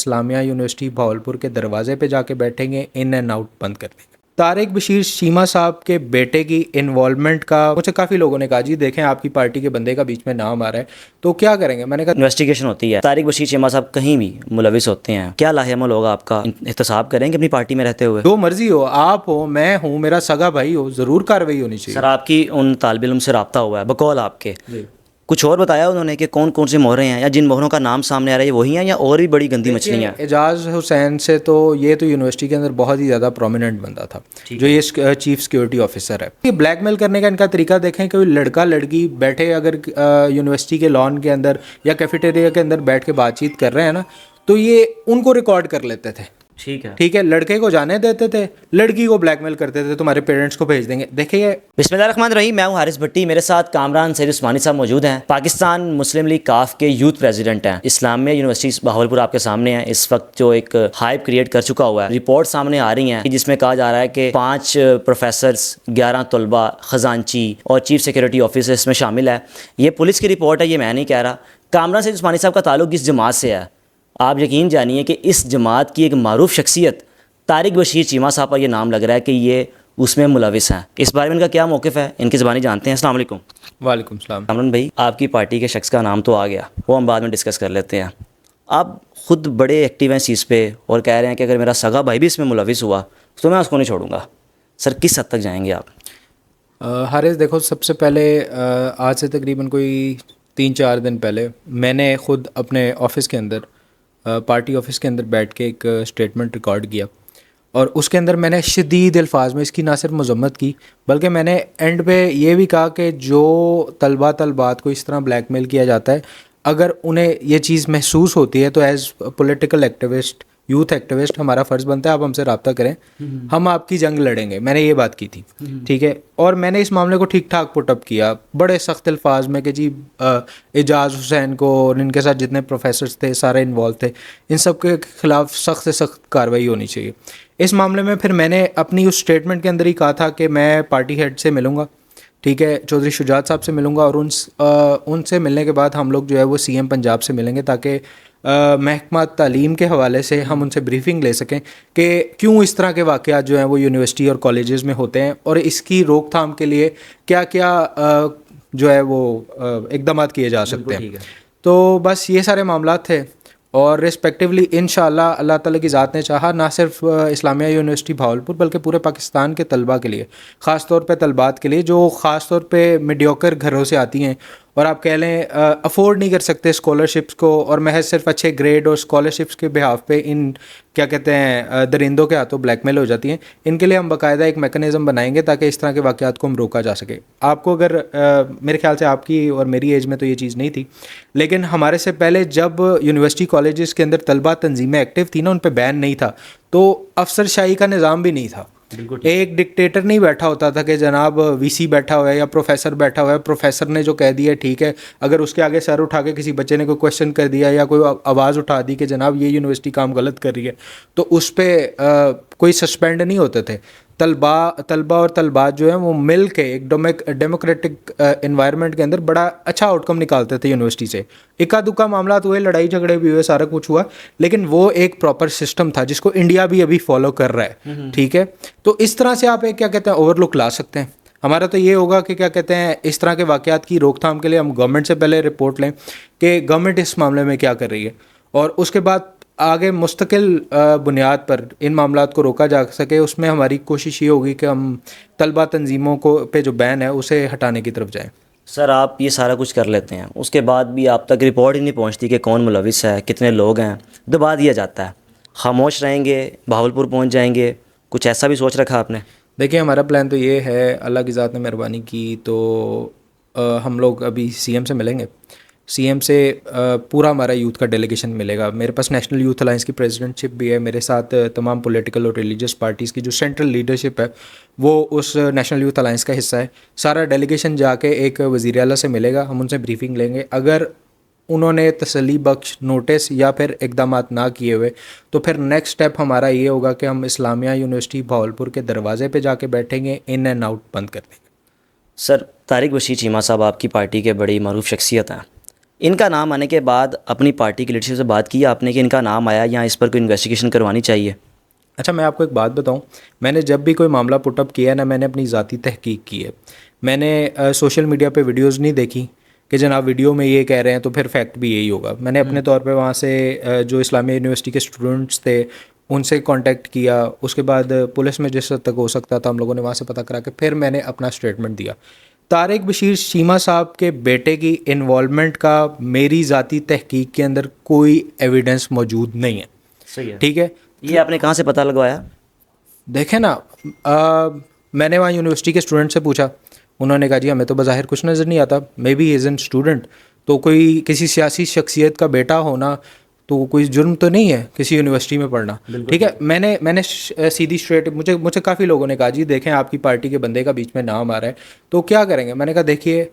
اسلامیہ university Bahawalpur کے دروازے پہ جا کے بیٹھیں گے, ان اینڈ آؤٹ بند کر دیں گے. طارق بشیر چیمہ صاحب کے بیٹے کی انوالومنٹ کا مجھ سے کافی لوگوں نے کہا جی دیکھیں آپ کی پارٹی کے بندے کا بیچ میں نام آ رہا ہے تو کیا کریں گے. میں نے کہا انویسٹیگیشن ہوتی ہے, طارق بشیر چیمہ صاحب کہیں بھی ملوث ہوتے ہیں, کیا لاہ عمل ہوگا آپ کا؟ احتساب کریں گے اپنی پارٹی میں رہتے ہوئے؟ جو مرضی ہو, آپ ہو, میں ہوں, میرا سگا بھائی ہو, ضرور کارروائی ہونی چاہیے. سر آپ کی ان طالب علم سے رابطہ ہوا ہے بقول آپ کے, کچھ اور بتایا انہوں نے کہ کون کون سی مہریں ہیں, یا جن مہروں کا نام سامنے آ رہا ہے وہی ہیں یا اور بھی بڑی گندی مچھلیاں ہیں؟ اعجاز حسین سے تو یہ تو یونیورسٹی کے اندر بہت ہی زیادہ پرومیننٹ بندہ تھا, جو یہ چیف سیکورٹی آفیسر ہے. یہ بلیک میل کرنے کا ان کا طریقہ دیکھیں, کوئی لڑکا لڑکی بیٹھے اگر یونیورسٹی کے لان کے اندر یا کیفیٹیریا کے اندر بیٹھ کے بات چیت کر رہے ہیں نا, تو یہ ان کو ریکارڈ کر لیتے تھے. ٹھیک ہے, لڑکے کو جانے دیتے تھے, لڑکی کو بلیک میل کرتے تھے تمہارے پیرنٹس کو بھیج دیں گے. دیکھیے, بسم اللہ الرحمن الرحیم, میں ہوں حارث بھٹی, میرے ساتھ کامران سید عثمانی صاحب موجود ہیں, پاکستان مسلم لیگ کاف کے یوتھ پریزیڈنٹ ہیں. اسلامیہ یونیورسٹی بھاولپور آپ کے سامنے ہیں اس وقت, جو ایک ہائپ کریٹ کر چکا ہوا ہے. رپورٹ سامنے آ رہی ہیں جس میں کہا جا رہا ہے کہ 5 پروفیسرز, 11 طلباء, خزانچی اور چیف سیکورٹی آفیسر اس میں شامل ہے. یہ پولیس کی رپورٹ ہے, یہ میں نہیں کہہ رہا. کامران سید عثمانی صاحب کا تعلق اس جماعت سے ہے. آپ یقین جانیے کہ اس جماعت کی ایک معروف شخصیت طارق بشیر چیمہ صاحب کا یہ نام لگ رہا ہے کہ یہ اس میں ملوث ہیں. اس بارے میں ان کا کیا موقف ہے, ان کی زبانی جانتے ہیں. السلام علیکم. وعلیکم السلام. کامران بھائی, آپ کی پارٹی کے شخص کا نام تو آ گیا, وہ ہم بعد میں ڈسکس کر لیتے ہیں. آپ خود بڑے ایکٹیو ہیں اس چیز پہ اور کہہ رہے ہیں کہ اگر میرا سگا بھائی بھی اس میں ملوث ہوا تو میں اس کو نہیں چھوڑوں گا. سر کس حد تک جائیں گے آپ؟ حارث دیکھو, سب سے پہلے آج سے تقریباً کوئی 3-4 دن پہلے میں نے خود اپنے آفس کے اندر, پارٹی آفس کے اندر بیٹھ کے ایک اسٹیٹمنٹ ریکارڈ کیا, اور اس کے اندر میں نے شدید الفاظ میں اس کی نہ صرف مذمت کی بلکہ میں نے اینڈ پہ یہ بھی کہا کہ جو طلبات کو اس طرح بلیک میل کیا جاتا ہے, اگر انہیں یہ چیز محسوس ہوتی ہے تو as political activist, youth activist, ہمارا فرض بنتا ہے آپ ہم سے رابطہ کریں, ہم آپ کی جنگ لڑیں گے. میں نے یہ بات کی تھی, ٹھیک ہے, اور میں نے اس معاملے کو ٹھیک ٹھاک پٹ اپ کیا بڑے سخت الفاظ میں کہ جی اعجاز حسین کو اور ان کے ساتھ جتنے پروفیسرز تھے سارے انوالو تھے, ان سب کے خلاف سخت سے سخت کارروائی ہونی چاہیے. اس معاملے میں پھر میں نے اپنی اس اسٹیٹمنٹ کے اندر ہی کہا تھا کہ میں پارٹی ہیڈ سے ملوں گا, ٹھیک ہے, چودھری شجاعت صاحب سے ملوں گا, اور ان سے ملنے کے بعد ہم لوگ جو ہے وہ سی ایم پنجاب سے ملیں گے تاکہ محکمہ تعلیم کے حوالے سے ہم ان سے بریفنگ لے سکیں کہ کیوں اس طرح کے واقعات جو ہیں وہ یونیورسٹی اور کالجز میں ہوتے ہیں, اور اس کی روک تھام کے لیے کیا کیا جو ہے وہ اقدامات کیے جا سکتے ہیں. تو بس یہ سارے معاملات تھے, اور ریسپیکٹیولی انشاءاللہ اللہ تعالیٰ کی ذات نے چاہا نہ صرف اسلامیہ یونیورسٹی بھاولپور بلکہ پورے پاکستان کے طلباء کے لیے, خاص طور پہ طلبات کے لیے جو خاص طور پہ میڈیوکر گھروں سے آتی ہیں اور آپ کہہ لیں افورڈ نہیں کر سکتے اسکالرشپس کو, اور محض صرف اچھے گریڈ اور اسکالرشپس کے بہاف پہ ان کیا کہتے ہیں درندوں کے ہاتھوں بلیک میل ہو جاتی ہیں, ان کے لیے ہم باقاعدہ ایک میکانزم بنائیں گے تاکہ اس طرح کے واقعات کو ہم روکا جا سکے. آپ کو اگر میرے خیال سے آپ کی اور میری ایج میں تو یہ چیز نہیں تھی, لیکن ہمارے سے پہلے جب یونیورسٹی کالجز کے اندر طلبہ تنظیمیں ایکٹیو تھیں نا, ان پہ بین نہیں تھا, تو افسر شاہی کا نظام بھی نہیں تھا. ایک ڈکٹیٹر نہیں بیٹھا ہوتا تھا کہ جناب وی سی بیٹھا ہوا ہے یا پروفیسر بیٹھا ہوا ہے, پروفیسر نے جو کہہ دیا ٹھیک ہے, اگر اس کے آگے سر اٹھا کے کسی بچے نے کوئی کویشچن کر دیا یا کوئی آواز اٹھا دی کہ جناب یہ یونیورسٹی کام غلط کر رہی ہے, تو اس پہ کوئی سسپینڈ نہیں ہوتے تھے. طلبہ اور طلبات جو ہیں وہ مل کے ایک ڈیموکریٹک انوائرمنٹ کے اندر بڑا اچھا آؤٹ کم نکالتے تھے یونیورسٹی سے. اکا دکا معاملات ہوئے, لڑائی جھگڑے بھی ہوئے, سارا کچھ ہوا, لیکن وہ ایک پراپر سسٹم تھا جس کو انڈیا بھی ابھی فالو کر رہا ہے, ٹھیک ہے. تو اس طرح سے آپ ایک کیا کہتے ہیں اوور لک لا سکتے ہیں. ہمارا تو یہ ہوگا کہ کیا کہتے ہیں اس طرح کے واقعات کی روک تھام کے لیے ہم گورنمنٹ سے پہلے رپورٹ لیں کہ گورنمنٹ اس معاملے میں کیا کر رہی ہے, اور اس کے بعد آگے مستقل بنیاد پر ان معاملات کو روکا جا سکے. اس میں ہماری کوشش یہ ہوگی کہ ہم طلبہ تنظیموں کو پہ جو بین ہے اسے ہٹانے کی طرف جائیں. سر آپ یہ سارا کچھ کر لیتے ہیں, اس کے بعد بھی آپ تک رپورٹ ہی نہیں پہنچتی کہ کون ملوث ہے, کتنے لوگ ہیں, دبا دیا جاتا ہے. خاموش رہیں گے, بہاولپور پہنچ جائیں گے, کچھ ایسا بھی سوچ رکھا آپ نے؟ دیکھیے ہمارا پلان تو یہ ہے, اللہ کی ذات نے مہربانی کی تو ہم لوگ ابھی سی ایم سے ملیں گے. سی ایم سے پورا ہمارا یوتھ کا ڈیلیگیشن ملے گا. میرے پاس نیشنل یوتھ الائنس کی پریزیڈنٹ شپ بھی ہے, میرے ساتھ تمام پولیٹیکل اور ریلیجیس پارٹیز کی جو سینٹرل لیڈرشپ ہے وہ اس نیشنل یوتھ الائنس کا حصہ ہے. سارا ڈیلیگیشن جا کے ایک وزیر اعلیٰ سے ملے گا, ہم ان سے بریفنگ لیں گے. اگر انہوں نے تسلی بخش نوٹس یا پھر اقدامات نہ کیے ہوئے تو پھر نیکسٹ اسٹیپ ہمارا یہ ہوگا کہ ہم اسلامیہ یونیورسٹی بھاولپور کے دروازے پہ جا کے بیٹھیں گے, ان اینڈ آؤٹ بند کر دیں گے. سر طارق بشیر چیمہ صاحب آپ کی پارٹی کے بڑی معروف شخصیت ہیں, ان کا نام آنے کے بعد اپنی پارٹی کی لیڈرشپ سے بات کی آپ نے کہ ان کا نام آیا یا اس پر کوئی انویسٹیگیشن کروانی چاہیے؟ اچھا میں آپ کو ایک بات بتاؤں, میں نے جب بھی کوئی معاملہ پٹ اپ کیا ہے نا, میں نے اپنی ذاتی تحقیق کی ہے. میں نے سوشل میڈیا پہ ویڈیوز نہیں دیکھی کہ جناب ویڈیو میں یہ کہہ رہے ہیں تو پھر فیکٹ بھی یہی ہوگا. میں نے اپنے طور پہ وہاں سے جو اسلامیہ یونیورسٹی کے اسٹوڈنٹس تھے ان سے کانٹیکٹ کیا, اس کے بعد پولیس میں جس حد تک ہو سکتا تھا ہم لوگوں نے وہاں سے پتہ کرا کے پھر میں نے اپنا اسٹیٹمنٹ دیا. طارق بشیر شیما صاحب کے بیٹے کی انوالومنٹ کا میری ذاتی تحقیق کے اندر کوئی ایویڈنس موجود نہیں ہے. صحیح ہے. ٹھیک ہے, یہ آپ نے کہاں سے پتہ لگوایا؟ دیکھیں نا, میں نے وہاں یونیورسٹی کے اسٹوڈنٹ سے پوچھا, انہوں نے کہا جی ہمیں تو بظاہر کچھ نظر نہیں آتا, maybe as an student, تو کوئی کسی سیاسی شخصیت کا بیٹا ہونا تو کوئی جرم تو نہیں ہے کسی یونیورسٹی میں پڑھنا. ٹھیک ہے, میں نے سیدھی اسٹریٹ مجھے کافی لوگوں نے کہا جی دیکھیں آپ کی پارٹی کے بندے کا بیچ میں نام آ رہا ہے تو کیا کریں گے. میں نے کہا دیکھیے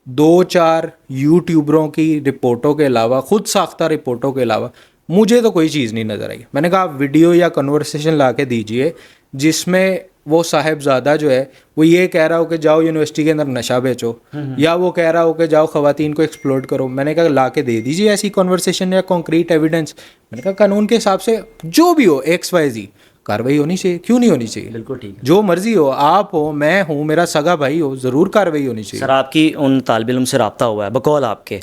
2-4 یوٹیوبروں کی رپورٹوں کے علاوہ, خود ساختہ رپورٹوں کے علاوہ مجھے تو کوئی چیز نہیں نظر آئی. میں نے کہا آپ ویڈیو یا کنورسیشن لا کے دیجئے جس میں وہ صاحبزادہ جو ہے وہ یہ کہہ رہا ہو کہ جاؤ یونیورسٹی کے اندر نشہ بیچو, یا وہ کہہ رہا ہو کہ جاؤ خواتین کو ایکسپلورٹ کرو. میں نے کہا لا کے دے دیجیے ایسی کنورسیشن یا کانکریٹ ایویڈنس. میں نے کہا قانون کے حساب سے جو بھی ہو XYZ کاروائی ہونی چاہیے, کیوں نہیں ہونی چاہیے؟ بالکل ٹھیک ہے. جو مرضی ہو, آپ ہو, میں ہوں, میرا سگا بھائی ہو, ضرور کاروائی ہونی چاہیے. سر آپ کی ان طالب علم سے رابطہ ہوا ہے بقول آپ کے,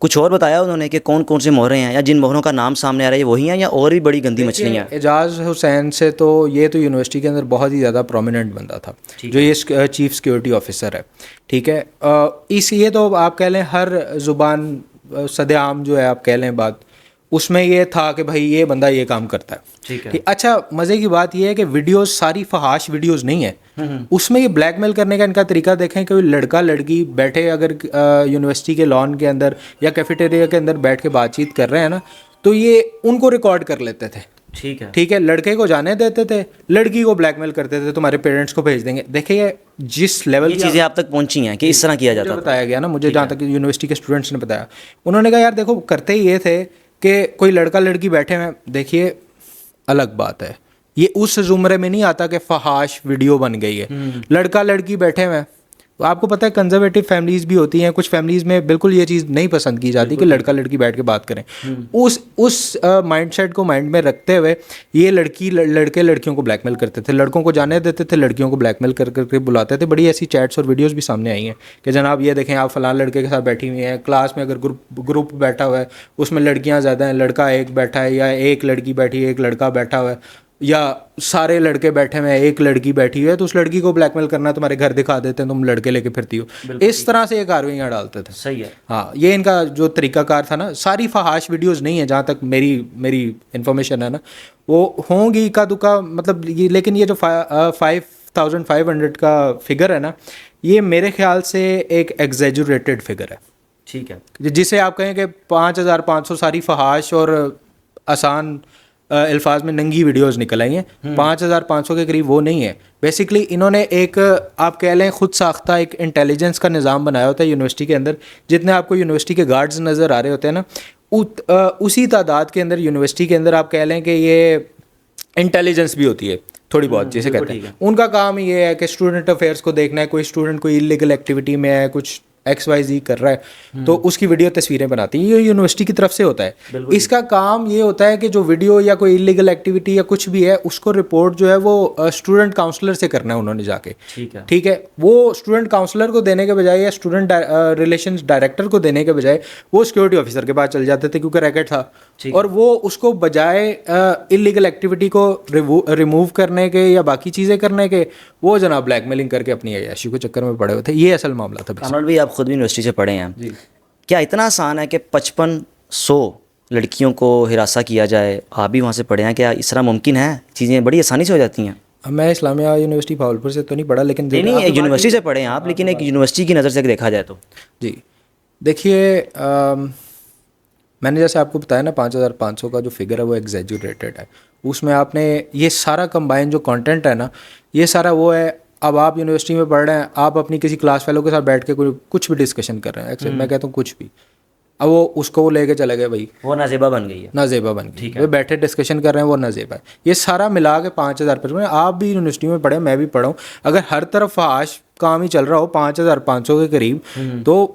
کچھ اور بتایا انہوں نے کہ کون کون سے مہرے ہیں یا جن مہروں کا نام سامنے آ رہا ہے وہی ہیں یا اور بھی بڑی گندی مچھلیاں ہیں؟ اعجاز حسین سے تو یہ تو یونیورسٹی کے اندر بہت ہی زیادہ پرومیننٹ بندہ تھا جو یہ چیف سیکورٹی آفیسر ہے. ٹھیک ہے, یہ تو آپ کہہ لیں ہر زبان صد عام جو ہے آپ کہہ لیں بات, اس میں یہ تھا کہ بھائی یہ بندہ یہ کام کرتا ہے. ٹھیک ہے. اچھا مزے کی بات یہ ہے کہ ویڈیوز ساری فحاش ویڈیوز نہیں ہیں, اس میں یہ بلیک میل کرنے کا ان کا طریقہ دیکھیں کہ لڑکا لڑکی بیٹھے اگر یونیورسٹی کے لان کے اندر یا کیفیٹیریا کے اندر بیٹھ کے بات چیت کر رہے ہیں نا تو یہ ان کو ریکارڈ کر لیتے تھے. ٹھیک ہے, لڑکے کو جانے دیتے تھے, لڑکی کو بلیک میل کرتے تھے تمہارے پیرنٹس کو بھیج دیں گے. دیکھیے جس لیول کی چیزیں آپ تک پہنچی ہیں کہ اس طرح کیا جاتا ہے, بتایا گیا نا مجھے, جہاں تک یونیورسٹی کے اسٹوڈنٹس نے بتایا, انہوں نے کہا یار دیکھو کرتے ہی یہ تھے کہ کوئی لڑکا لڑکی بیٹھے ہوئے, دیکھیے الگ بات ہے, یہ اس زمرے میں نہیں آتا کہ فحاش ویڈیو بن گئی ہے. لڑکا لڑکی بیٹھے ہوئے, آپ کو پتہ ہے کنزرویٹو فیملیز بھی ہوتی ہیں, کچھ فیملیز میں بالکل یہ چیز نہیں پسند کی جاتی کہ لڑکا لڑکی بیٹھ کے بات کریں. اس مائنڈ سیٹ کو مائنڈ میں رکھتے ہوئے یہ لڑکے لڑکیوں کو بلیک میل کرتے تھے, لڑکوں کو جانے دیتے تھے, لڑکیوں کو بلیک میل کر کے بلاتے تھے. بڑی ایسی چیٹس اور ویڈیوز بھی سامنے آئی ہیں کہ جناب یہ دیکھیں آپ فلاں لڑکے کے ساتھ بیٹھی ہوئی ہیں, کلاس میں اگر گروپ بیٹھا ہوا ہے اس میں لڑکیاں زیادہ ہیں, لڑکا ایک بیٹھا ہے یا ایک لڑکی بیٹھی ہے ایک لڑکا بیٹھا ہوا ہے, یا سارے لڑکے بیٹھے ہوئے ہیں ایک لڑکی بیٹھی ہوئی ہے, تو اس لڑکی کو بلیک میل کرنا, تمہارے گھر دکھا دیتے ہیں تم لڑکے لے کے پھرتی ہو. اس طرح سے یہ کاروائیاں ڈالتے تھے. صحیح ہے. ہاں یہ ان کا جو طریقہ کار تھا نا, ساری فحاش ویڈیوز نہیں ہیں جہاں تک میری انفارمیشن ہے نا, وہ ہوں گی کا دکا مطلب یہ, لیکن یہ جو 5500 کا فگر ہے نا, یہ میرے خیال سے ایک ایگزیجوریٹڈ فگر ہے. ٹھیک ہے, جسے آپ کہیں کہ 5500 ساری فحاش اور آسان الفاظ میں ننگی ویڈیوز نکل آئی ہیں, 5500 کے قریب وہ نہیں ہے. بیسکلی انہوں نے ایک آپ کہہ لیں خود ساختہ ایک انٹیلیجنس کا نظام بنایا ہوتا ہے یونیورسٹی کے اندر. جتنے آپ کو یونیورسٹی کے گارڈز نظر آ رہے ہوتے ہیں نا, اسی تعداد کے اندر یونیورسٹی کے اندر آپ کہہ لیں کہ یہ انٹیلیجنس بھی ہوتی ہے تھوڑی بہت, جسے کہتے ہیں. ان کا کام یہ ہے کہ اسٹوڈنٹ افیئرس کو دیکھنا ہے, کوئی اسٹوڈنٹ کوئی انلیگل ایکٹیویٹی میں ہے, کچھ XYZ کر رہا ہے تو اس کی ویڈیو تصویریں بناتی ہیں. یہ یونیورسٹی کی طرف سے ہوتا ہے. اس کا کام یہ ہوتا ہے کہ جو ویڈیو یا کوئی انلیگل ایکٹیویٹی یا کچھ بھی ہے اس کو رپورٹ جو ہے وہ اسٹوڈنٹ کاؤنسلر سے کرنا ہے انہوں نے جا کے. ٹھیک ہے, وہ اسٹوڈنٹ کاؤنسلر کو دینے کے بجائے یا اسٹوڈنٹ ریلیشنز ڈائریکٹر کو دینے کے بجائے وہ سیکورٹی آفیسر کے پاس چل جاتے تھے کیونکہ ریکٹ تھا, اور وہ اس کو بجائے انلیگل ایکٹیویٹی کو ریموو کرنے کے یا باقی چیزیں کرنے کے, وہ جناب بلیک میلنگ کر کے اپنی عیاشی کے چکر میں پڑے ہوئے تھے. یہ اصل معاملہ تھا. کامران بھائی آپ خود بھی یونیورسٹی سے پڑھے ہیں, کیا اتنا آسان ہے کہ 5500 لڑکیوں کو ہراساں کیا جائے؟ آپ بھی وہاں سے پڑھے ہیں, کیا اس طرح ممکن ہے؟ چیزیں بڑی آسانی سے ہو جاتی ہیں. میں اسلامیہ یونیورسٹی بھاولپور سے تو نہیں پڑھا, لیکن نہیں ایک یونیورسٹی سے پڑھے ہیں آپ, لیکن ایک یونیورسٹی کی نظر سے دیکھا جائے تو. جی دیکھیے, میں نے جیسے آپ کو بتایا نا 5500 کا جو فگر ہے وہ ایگزیجوریٹڈ ہے. اس میں آپ نے یہ سارا کمبائن جو کانٹینٹ ہے نا, یہ سارا وہ ہے. اب آپ یونیورسٹی میں پڑھ رہے ہیں, آپ اپنی کسی کلاس فیلو کے ساتھ بیٹھ کے کچھ بھی ڈسکشن کر رہے ہیں, میں کہتا ہوں کچھ بھی, اب وہ اس کو لے کے چلے گئے, بھائی وہ نازیبا بن گئی ہے, نازیبا بن گئی, وہ بیٹھے ڈسکشن کر رہے ہیں وہ نازیبا ہے. یہ سارا ملا کے 5500. آپ بھی یونیورسٹی میں پڑھے, میں بھی پڑھا ہوں. اگر ہر طرف فحاش کام ہی چل رہا ہو 5500 کے قریب, تو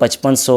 5500,